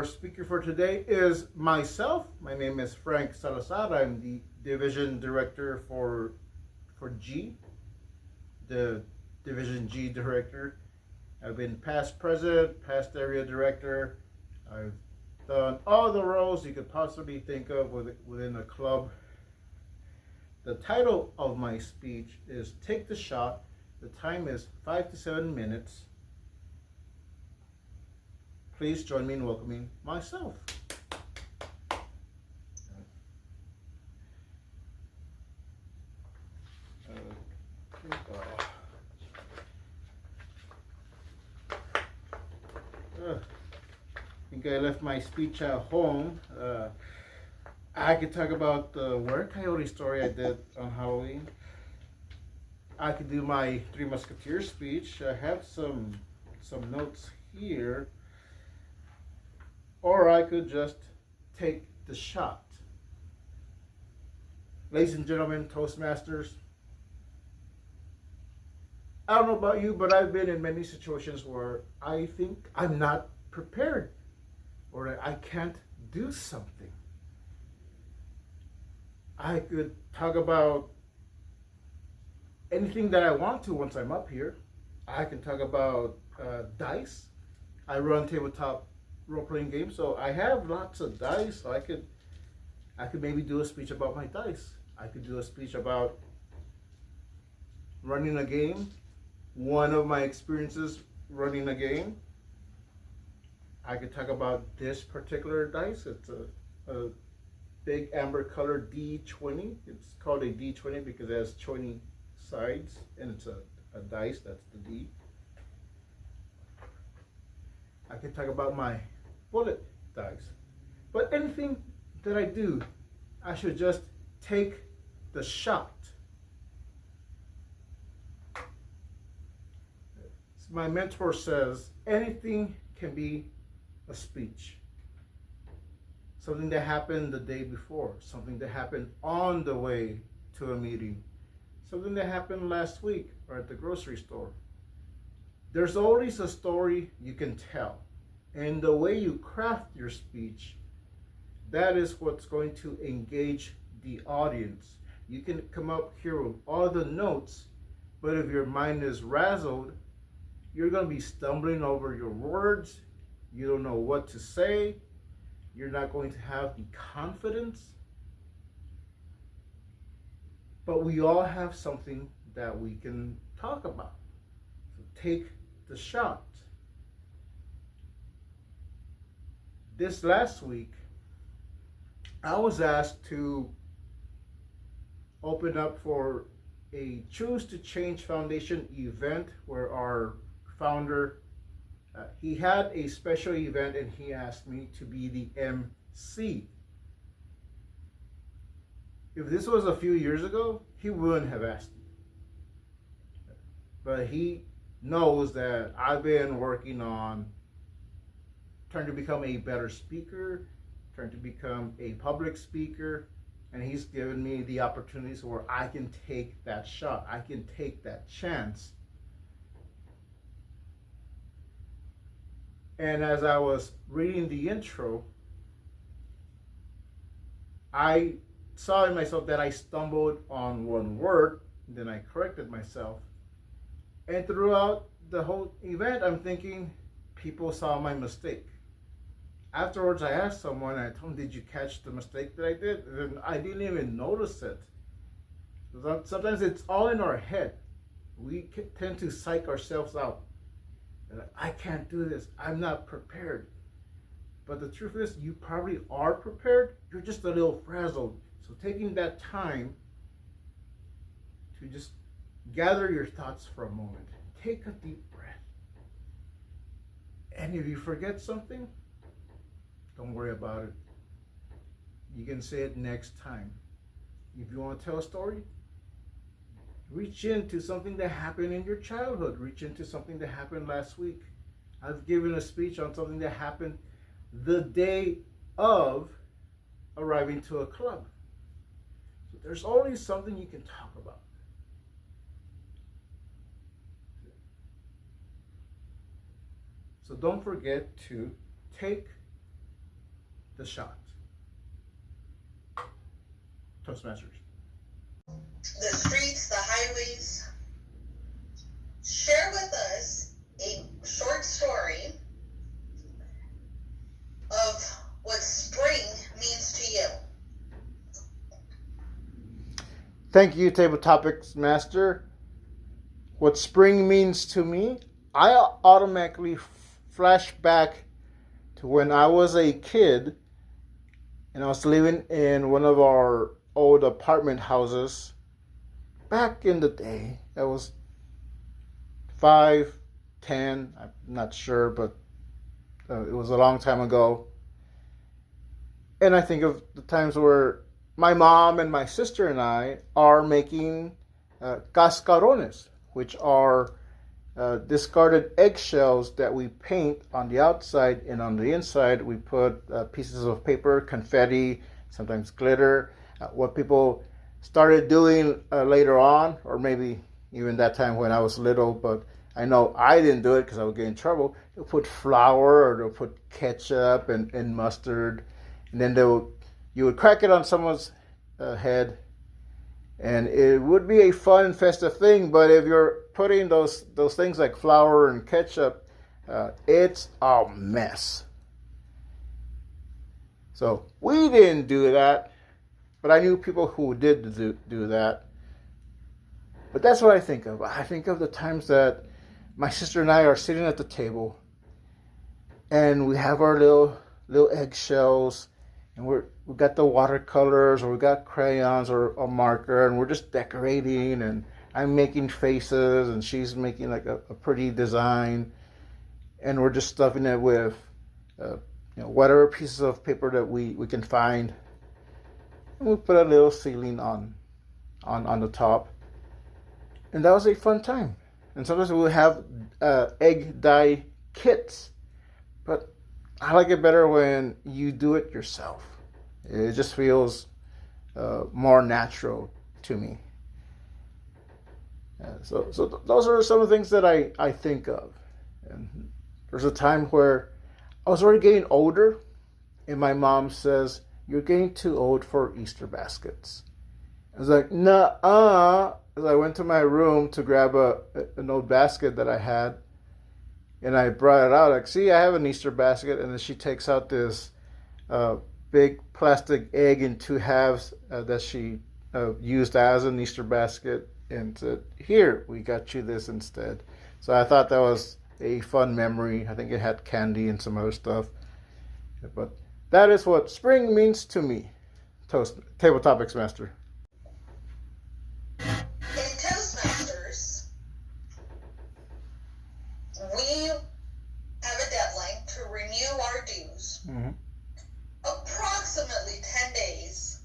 Our speaker for today is myself. My name is Frank Salazar. I'm the Division Director for G, the Division G Director. I've been past president, past area director. I've done all the roles you could possibly think of within a club. The title of my speech is Take the Shot. The time is 5 to 7 minutes. Please join me in welcoming myself. I think I left my speech at home. I could talk about the Were Coyote story I did on Halloween. I could do my Three Musketeers speech. I have some notes here. Or I could just take the shot. Ladies and gentlemen, Toastmasters, I don't know about you, but I've been in many situations where I think I'm not prepared or that I can't do something. I could talk about anything that I want to once I'm up here. I can talk about dice. I run tabletop role-playing games, so I have lots of dice. So I could maybe do a speech about my dice. I could do a speech about running a game, one of my experiences running a game. I could talk about this particular dice. It's a big amber color D20. It's called a D20 because it has 20 sides, and it's a dice, that's the D. I could talk about my bullet dice. But anything that I do, I should just take the shot. My mentor says anything can be a speech. Something that happened the day before, something that happened on the way to a meeting, something that happened last week or at the grocery store. There's always a story you can tell. And the way you craft your speech, that is what's going to engage the audience. You can come up here with all the notes, but if your mind is razzled, you're going to be stumbling over your words. You don't know what to say. You're not going to have the confidence. But we all have something that we can talk about. So take the shot. This last week, I was asked to open up for a Choose to Change Foundation event where our founder, he had a special event and he asked me to be the MC. If this was a few years ago, he wouldn't have asked me. But he knows that I've been working on trying to become a better speaker, trying to become a public speaker, and he's given me the opportunities where I can take that shot, I can take that chance. And as I was reading the intro, I saw in myself that I stumbled on one word, then I corrected myself. And throughout the whole event, I'm thinking people saw my mistake. Afterwards, I asked someone, I told them, did you catch the mistake that I did? And I didn't even notice it. Sometimes it's all in our head. We tend to psych ourselves out. I can't do this. I'm not prepared. But the truth is, you probably are prepared. You're just a little frazzled. So taking that time to just gather your thoughts for a moment. Take a deep breath. And if you forget something, don't worry about it. You can say it next time. If you want to tell a story, reach into something that happened in your childhood. Reach into something that happened last week. I've given a speech on something that happened the day of arriving to a club. So there's always something you can talk about. So don't forget to take the shot. Toastmasters. The streets, the highways. Share with us a short story of what spring means to you. Thank you, Table Topics Master. What spring means to me, I automatically flash back to when I was a kid and I was living in one of our old apartment houses back in the day. That was 5, 10, I'm not sure, but it was a long time ago. And I think of the times where my mom and my sister and I are making cascarones, which are discarded eggshells that we paint on the outside, and on the inside we put pieces of paper, confetti, sometimes glitter. What people started doing later on, or maybe even that time when I was little, but I know I didn't do it because I would get in trouble. They'll put flour, or they'll put ketchup and mustard, and then you would crack it on someone's head, and it would be a fun and festive thing. But if you're putting those things like flour and ketchup, it's a mess. So we didn't do that, but I knew people who did do that. But that's what I think of. I think of the times that my sister and I are sitting at the table, and we have our little eggshells, and we got the watercolors, or we got crayons, or a marker, and we're just decorating, and I'm making faces, and she's making like a pretty design, and we're just stuffing it with whatever pieces of paper that we can find, and we put a little ceiling on the top, and that was a fun time. And sometimes we'll have egg dye kits, but I like it better when you do it yourself. It just feels more natural to me. So those are some of the things that I think of. And there's a time where I was already getting older, and my mom says, "You're getting too old for Easter baskets." I was like, "Nuh-uh." As I went to my room to grab an old basket that I had, and I brought it out, like, "See, I have an Easter basket." And then she takes out this big plastic egg in 2 halves that she used as an Easter basket, and said, "Here, we got you this instead." So I thought that was a fun memory. I think it had candy and some other stuff. But that is what spring means to me. Table Topics Master. In Toastmasters, we have a deadline to renew our dues approximately 10 days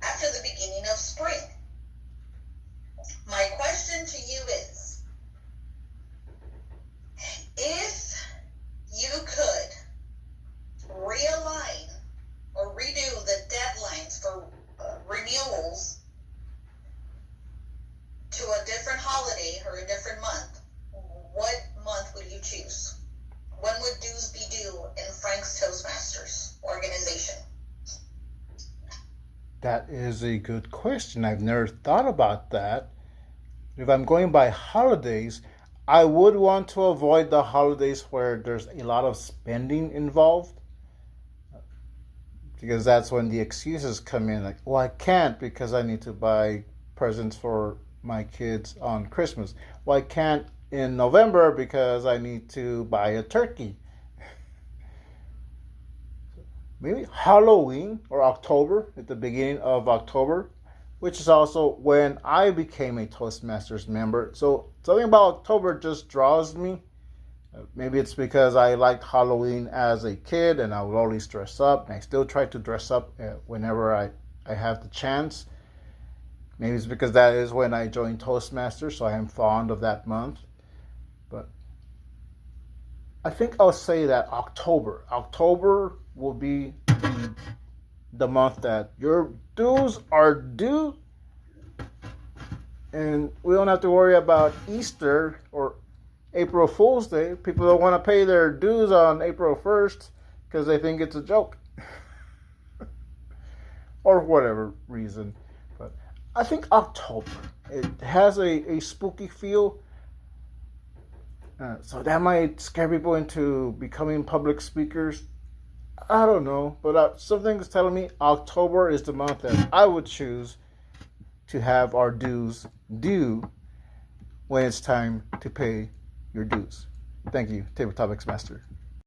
after the beginning of spring. My question to you is, if you could realign or redo the deadlines for renewals to a different holiday or a different month, what month would you choose? When would dues be due in Frank's Toastmasters organization? That is a good question. I've never thought about that. If I'm going by holidays, I would want to avoid the holidays where there's a lot of spending involved, because that's when the excuses come in, like, "Well, I can't because I need to buy presents for my kids on Christmas. Well, I can't in November because I need to buy a turkey." Maybe Halloween or October, at the beginning of October, which is also when I became a Toastmasters member. So something about October just draws me. Maybe it's because I liked Halloween as a kid, and I would always dress up, and I still try to dress up whenever I have the chance. Maybe it's because that is when I joined Toastmasters, so I am fond of that month. But I think I'll say that October. October will be the month that your dues are due, and we don't have to worry about Easter or April Fool's Day. People don't want to pay their dues on April 1st because they think it's a joke. or whatever reason. But I think October, it has a spooky feel. So that might scare people into becoming public speakers. I don't know, but something is telling me October is the month that I would choose to have our dues due when it's time to pay your dues. Thank you, Table Topics Master.